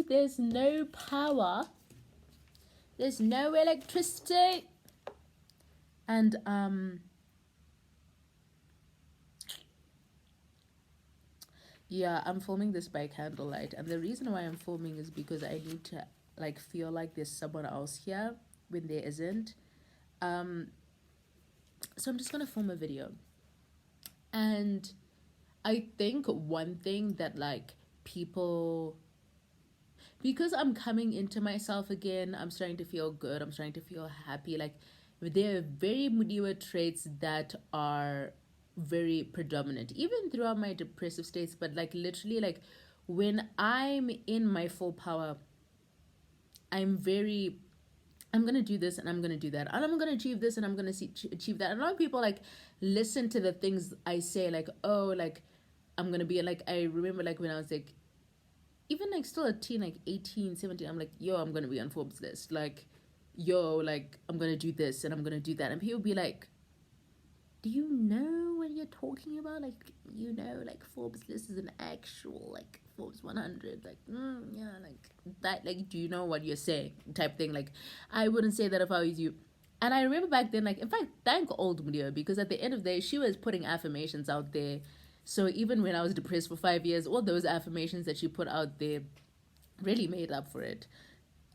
there's no power, there's no electricity, and yeah, I'm filming this by candlelight, and the reason why I'm filming is because I need to like feel like there's someone else here when there isn't. So I'm just gonna film a video. And I think one thing that like people, because I'm coming into myself again, I'm starting to feel good, I'm starting to feel happy. Like there are very mudiwa traits that are very predominant, even throughout my depressive states, but like literally like when I'm in my full power, I'm gonna do this and I'm gonna do that, and I'm gonna achieve this and I'm gonna achieve that. And a lot of people like listen to the things I say, like, oh, like I'm gonna be like, I remember like when I was like even like still a teen, like 18, 17, I'm like, yo, I'm gonna be on Forbes list, like, yo, like I'm gonna do this and I'm gonna do that, and people be like, do you know what you're talking about? Like, you know, like Forbes list is an actual like Forbes 100, like yeah, like that, like, do you know what you're saying, type thing. Like I wouldn't say that if I was you. And I remember back then, like, in fact, thank old Mudia, because at the end of the day she was putting affirmations out there. So even when I was depressed for 5 years, all those affirmations that she put out there really made up for it.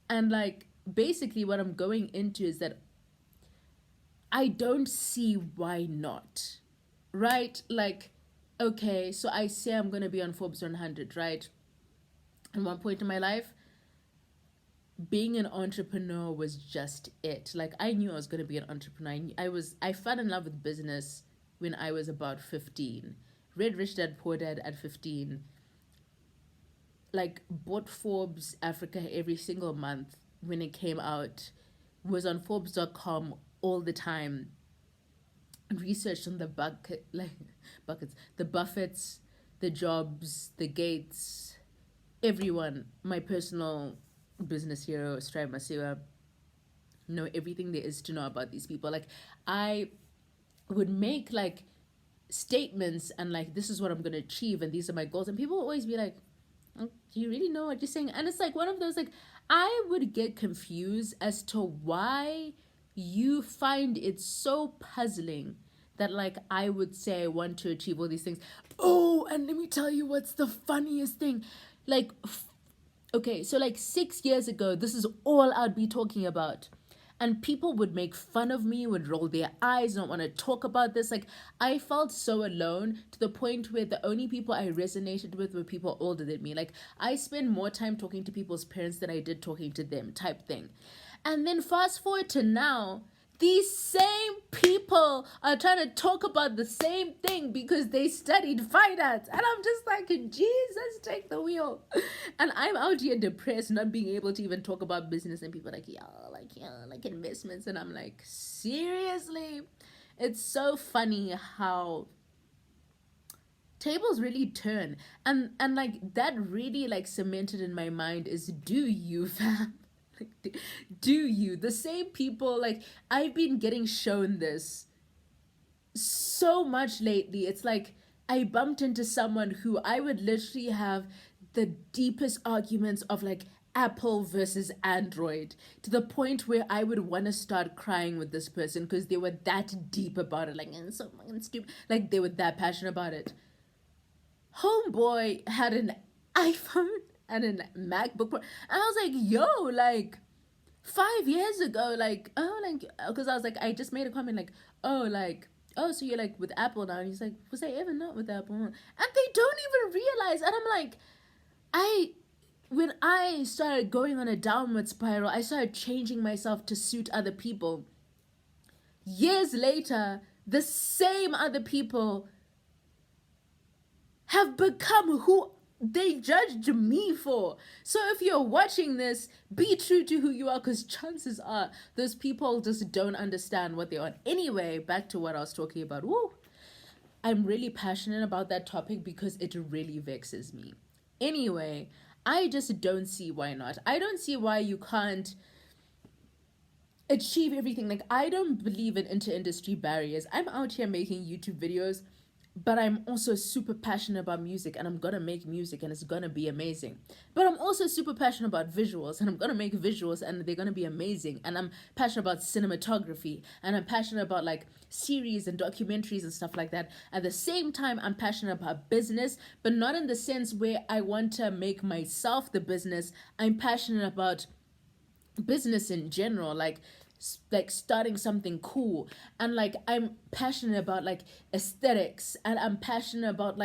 And like basically what I'm going into is that I don't see why not, right? Like, okay, so I say I'm going to be on Forbes 100, right? At one point in my life, being an entrepreneur was just it. Like, I knew I was going to be an entrepreneur. I fell in love with business when I was about 15. Read Rich Dad Poor Dad at 15. Like, bought Forbes Africa every single month when it came out. Was on Forbes.com all the time. Researched on the buckets, the Buffetts, the Jobs, the Gates, everyone. My personal business hero, Strive Masiwa. Know everything there is to know about these people. Like I would make like statements and like, this is what I'm gonna achieve and these are my goals, and people would always be like, do you really know what you're saying? And it's like one of those, like, I would get confused as to why you find it so puzzling that like I would say I want to achieve all these things. Oh, and let me tell you what's the funniest thing. Like, okay, so like 6 years ago, this is all I'd be talking about. And people would make fun of me, would roll their eyes, don't want to talk about this. Like, I felt so alone to the point where the only people I resonated with were people older than me. Like, I spend more time talking to people's parents than I did talking to them, type thing. And then fast forward to now, these same people are trying to talk about the same thing because they studied finance. And I'm just like, Jesus, take the wheel. And I'm out here depressed, not being able to even talk about business. And people are like, like investments. And I'm like, seriously? It's so funny how tables really turn. And like that really like cemented in my mind is, do you, fam? Do you? The same people, like, I've been getting shown this so much lately. It's like I bumped into someone who I would literally have the deepest arguments of like Apple versus Android, to the point where I would want to start crying with this person because they were that deep about it. Like, it's so fucking stupid. Like, they were that passionate about it. Homeboy had an iPhone and a MacBook Pro. And I was like, yo, like 5 years ago, like, oh, like, because I was like, I just made a comment like, oh, like, oh, so you're like with Apple now? And he's like, was I ever not with Apple? And they don't even realize. And I'm like, when I started going on a downward spiral, I started changing myself to suit other people. Years later, the same other people have become who they judged me for. So if you're watching this, be true to who you are, because chances are those people just don't understand what they're on. Anyway, back to what I was talking about. Woo! I'm really passionate about that topic because it really vexes me. Anyway, I just don't see why not. I don't see why you can't achieve everything. Like, I don't believe in inter-industry barriers. I'm out here making YouTube videos but I'm also super passionate about music, and I'm gonna make music and it's gonna be amazing. But I'm also super passionate about visuals, and I'm gonna make visuals and they're gonna be amazing. And I'm passionate about cinematography, and I'm passionate about like series and documentaries and stuff like that. At the same time, I'm passionate about business, but not in the sense where I want to make myself the business. I'm passionate about business in general, like starting something cool. And like I'm passionate about like aesthetics, and I'm passionate about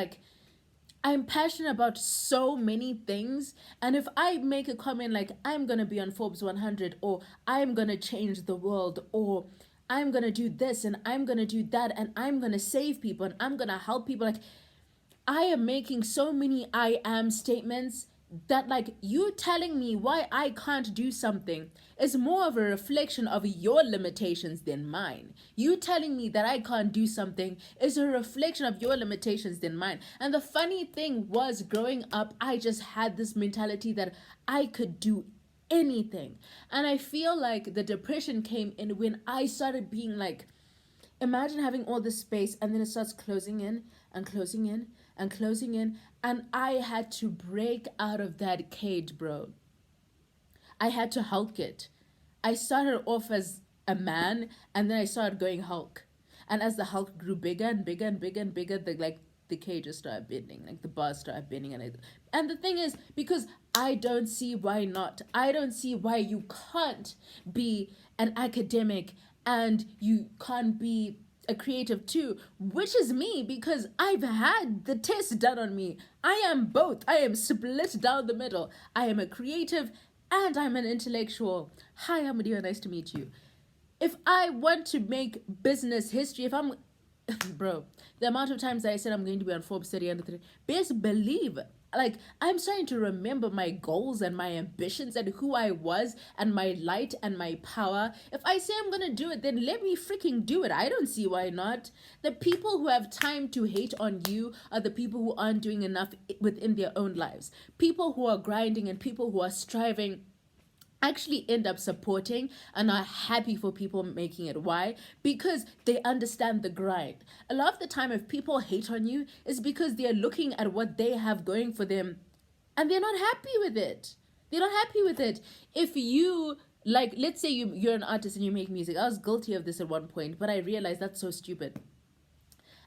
so many things. And if I make a comment like I'm gonna be on Forbes 100, or I'm gonna change the world, or I'm gonna do this and I'm gonna do that, and I'm gonna save people and I'm gonna help people, like I am making so many I am statements that, like, you telling me why I can't do something is more of a reflection of your limitations than mine. You telling me that I can't do something is a reflection of your limitations than mine. And the funny thing was, growing up, I just had this mentality that I could do anything. And I feel like the depression came in when I started being like, imagine having all this space and then it starts closing in and closing in and closing in. And I had to break out of that cage, bro. I had to Hulk it. I started off as a man, and then I started going Hulk. And as the Hulk grew bigger and bigger and bigger and bigger, the cages started bending, like the bars started bending. And the thing is, because I don't see why not. I don't see why you can't be an academic and you can't be a creative too, which is me, because I've had the test done on me. I am both. I am split down the middle. I am a creative and I'm an intellectual. Hi, Amadio, nice to meet you. If I want to make business history, if I'm bro, the amount of times I said I'm going to be on Forbes 30 under 30, best believe, like, I'm starting to remember my goals and my ambitions and who I was and my light and my power. If I say I'm gonna do it, then let me freaking do it. I don't see why not. The people who have time to hate on you are the people who aren't doing enough within their own lives. People who are grinding and people who are striving actually end up supporting and are happy for people making it. Why? Because they understand the grind. A lot of the time, if people hate on you, it's because they're looking at what they have going for them and they're not happy with it. They're not happy with it. If you, like, let's say you're an artist and you make music. I was guilty of this at one point, but I realized that's so stupid.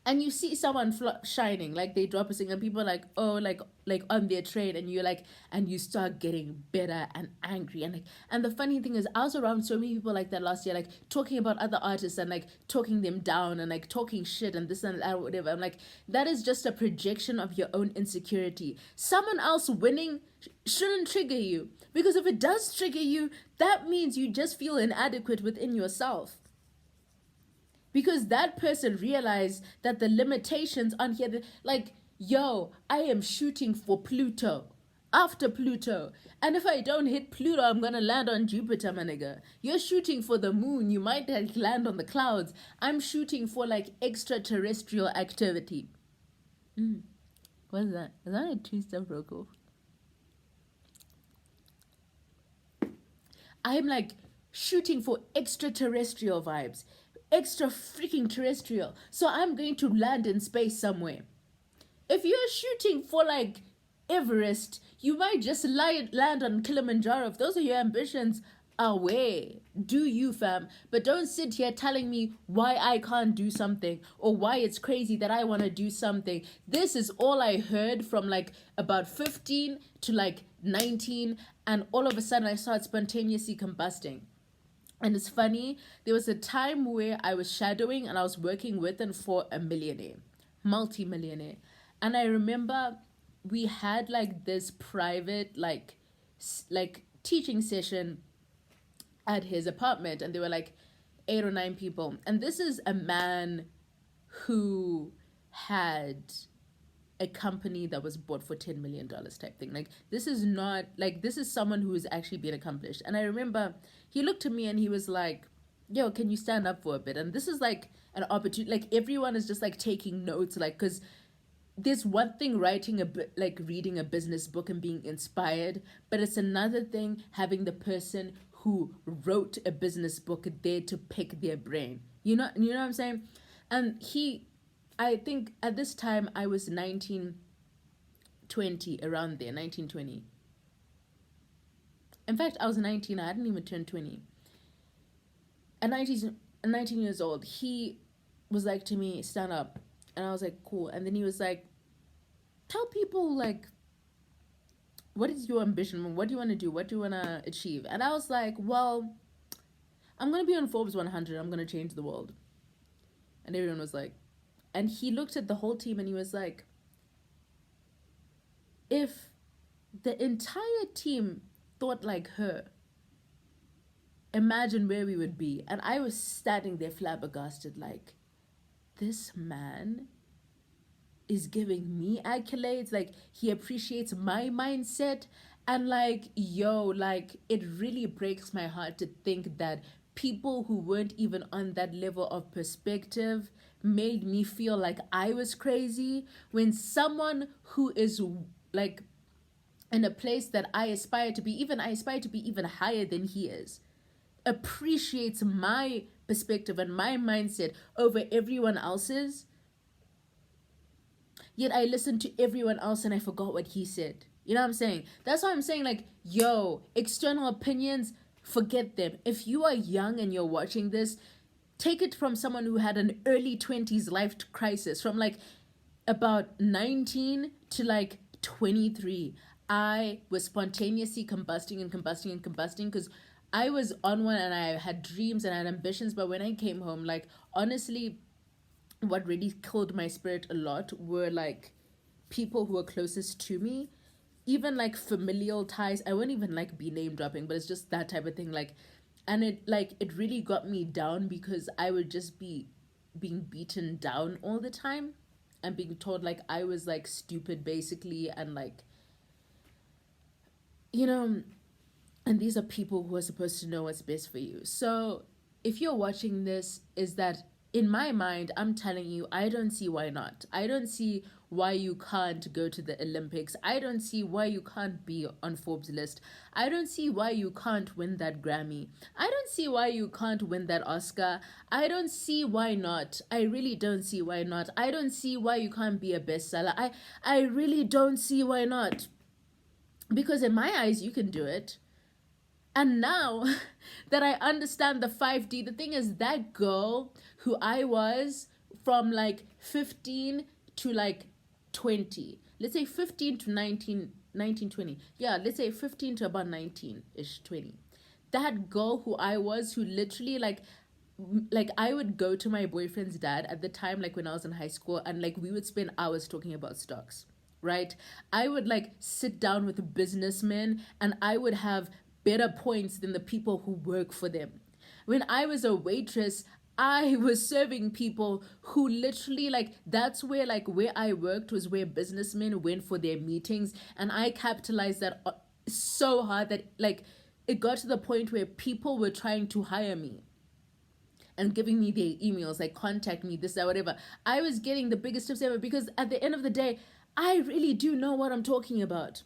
And you see someone shining, like they drop a single, and people are like, oh, like on their train, and you're like, and you start getting bitter and angry. And like, and the funny thing is, I was around so many people like that last year, like talking about other artists and like talking them down and like talking shit and this and that, whatever. I'm like, that is just a projection of your own insecurity. Someone else winning shouldn't trigger you, because if it does trigger you, that means you just feel inadequate within yourself. Because that person realized that the limitations on here, like, yo, I am shooting for Pluto, after Pluto. And if I don't hit Pluto, I'm gonna land on Jupiter, my nigga. You're shooting for the moon, you might like land on the clouds. I'm shooting for like extraterrestrial activity. What is that? Is that a two-step Roku? I'm like shooting for extraterrestrial vibes. Extra freaking terrestrial. So I'm going to land in space somewhere. If you're shooting for like Everest, you might just land on Kilimanjaro. If those are your ambitions, away. Do you, fam. But don't sit here telling me why I can't do something or why it's crazy that I want to do something. This is all I heard from like about 15 to like 19, and all of a sudden I started spontaneously combusting. And it's funny, there was a time where I was shadowing and I was working with and for a millionaire, multi-millionaire. And I remember we had like this private, like teaching session at his apartment, and there were like 8 or 9 people. And this is a man who had a company that was bought for $10 million type thing. Like, this is not, like, this is someone who is actually being accomplished. And I remember he looked at me and he was like, yo, can you stand up for a bit? And this is like an opportunity, like everyone is just like taking notes, like, because there's one thing writing like reading a business book and being inspired, but it's another thing having the person who wrote a business book there to pick their brain. You know what I'm saying? And he I think at this time I was 19, 20, around there, 19, 20. In fact, I was 19, I hadn't even turned 20. At 19 years old, he was like to me, stand up. And I was like, cool. And then he was like, tell people, like, what is your ambition? What do you want to do? What do you want to achieve? And I was like, well, I'm going to be on Forbes 100. I'm going to change the world. And everyone was like, and he looked at the whole team and he was like, if the entire team thought like her, imagine where we would be. And I was standing there flabbergasted, like, this man is giving me accolades, like he appreciates my mindset. And like, yo, like, it really breaks my heart to think that people who weren't even on that level of perspective made me feel like I was crazy, when someone who is like in a place that I aspire to be even higher than he is, appreciates my perspective and my mindset over everyone else's. Yet I listened to everyone else and I forgot what he said. You know what I'm saying? That's why I'm saying, like, yo, external opinions, forget them. If you are young and you're watching this, take it from someone who had an early 20s life crisis, from like about 19 to like 23. I was spontaneously combusting because I was on one and I had dreams and I had ambitions. But when I came home, like, honestly, what really killed my spirit a lot were like people who were closest to me, even like familial ties. I won't even like be name dropping, but it's just that type of thing. Like, and it really got me down because I would just be being beaten down all the time and being told like I was like stupid basically, and like, you know, and these are people who are supposed to know what's best for you. So if you're watching this, is that in my mind, I'm telling you, I don't see why not. I don't see why you can't go to the Olympics. I don't see why you can't be on Forbes list. I don't see why you can't win that Grammy. I don't see why you can't win that Oscar. I don't see why not. I really don't see why not. I don't see why you can't be a bestseller. I really don't see why not. Because in my eyes, you can do it. And now that I understand the 5D, the thing is, that girl who I was from like 15 to like 20, let's say 15 to 19, 20. Yeah, let's say 15 to about 19-ish, 20. That girl who I was, who literally like I would go to my boyfriend's dad at the time, like when I was in high school, and like we would spend hours talking about stocks, right? I would like sit down with businessmen and I would have better points than the people who work for them. When I was a waitress, I was serving people who literally, like, that's where like where I worked was where businessmen went for their meetings, and I capitalized that so hard that like it got to the point where people were trying to hire me and giving me their emails, like, contact me, this, that, whatever. I was getting the biggest tips ever because at the end of the day, I really do know what I'm talking about.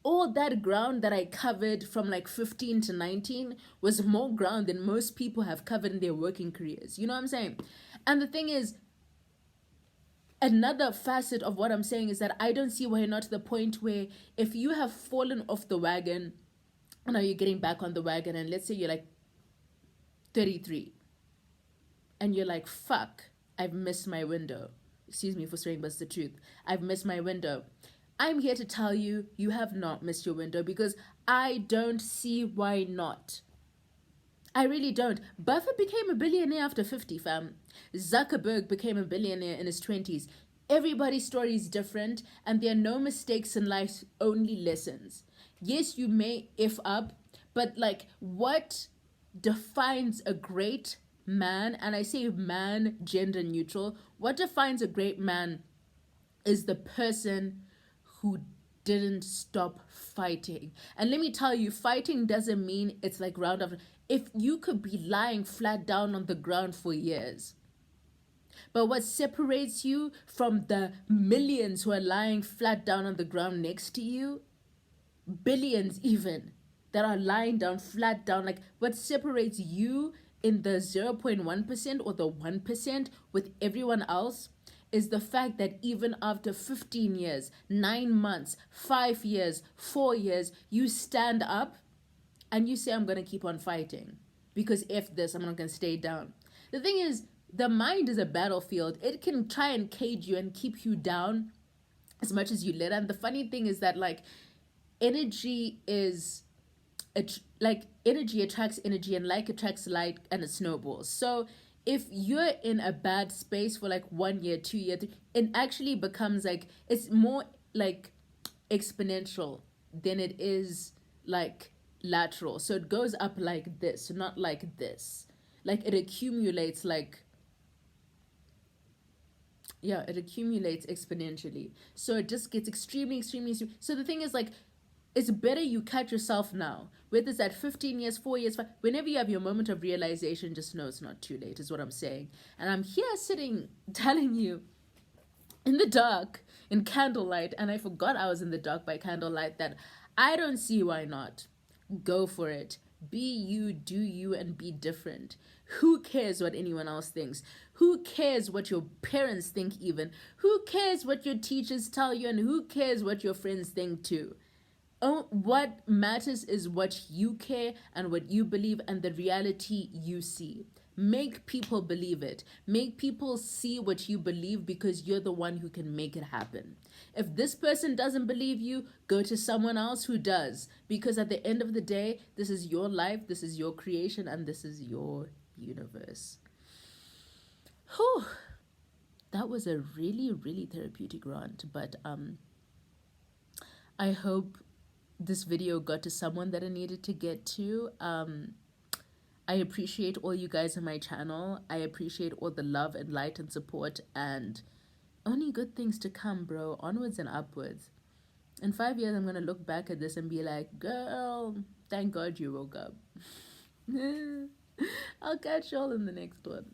All that ground that I covered from like 15 to 19 was more ground than most people have covered in their working careers. You know what I'm saying? And the thing is, another facet of what I'm saying is that I don't see why you're not to the point where if you have fallen off the wagon, and now you're getting back on the wagon, and let's say you're like 33, and you're like, fuck, I've missed my window. Excuse me for swearing, but it's the truth. I've missed my window. I'm here to tell you, you have not missed your window, because I don't see why not. I really don't. Buffett became a billionaire after 50, fam. Zuckerberg became a billionaire in his 20s. Everybody's story is different, and there are no mistakes in life, only lessons. Yes, you may F up, but like, what defines a great man, and I say man gender neutral, what defines a great man is the person who didn't stop fighting. And let me tell you, fighting doesn't mean it's like round after. If you could be lying flat down on the ground for years, but what separates you from the millions who are lying flat down on the ground next to you, billions even, that are lying down flat down, like, what separates you in the 0.1% or the 1% with everyone else is the fact that even after 15 years, 9 months, 5 years, 4 years, you stand up and you say, I'm going to keep on fighting. Because if this, I'm not going to stay down. The thing is, the mind is a battlefield. It can try and cage you and keep you down as much as you let. And the funny thing is that, like, energy is like energy attracts energy, and like attracts light, and it snowballs. So if you're in a bad space for like 1 year, 2 years, it actually becomes like, it's more like exponential than it is like lateral. So it goes up like this, not like this. Like it accumulates, like, yeah, it accumulates exponentially. So it just gets extremely, extremely. So the thing is, like, it's better you catch yourself now. Whether it's at 15 years, 4 years, whenever you have your moment of realization, just know it's not too late, is what I'm saying. And I'm here sitting telling you in the dark, in candlelight, and I forgot I was in the dark by candlelight, that I don't see why not. Go for it. Be you, do you, and be different. Who cares what anyone else thinks? Who cares what your parents think even? Who cares what your teachers tell you? And who cares what your friends think too? Oh, what matters is what you care and what you believe and the reality you see. Make people believe it. Make people see what you believe, because you're the one who can make it happen. If this person doesn't believe you, go to someone else who does. Because at the end of the day, this is your life, this is your creation, and this is your universe. Whew. That was a really, really therapeutic rant. But I hope this video got to someone that it needed to get to. I appreciate all you guys on my channel. I appreciate all the love and light and support, and only good things to come, bro. Onwards and upwards. In 5 years, I'm going to look back at this and be like, girl, thank God you woke up. I'll catch y'all in the next one.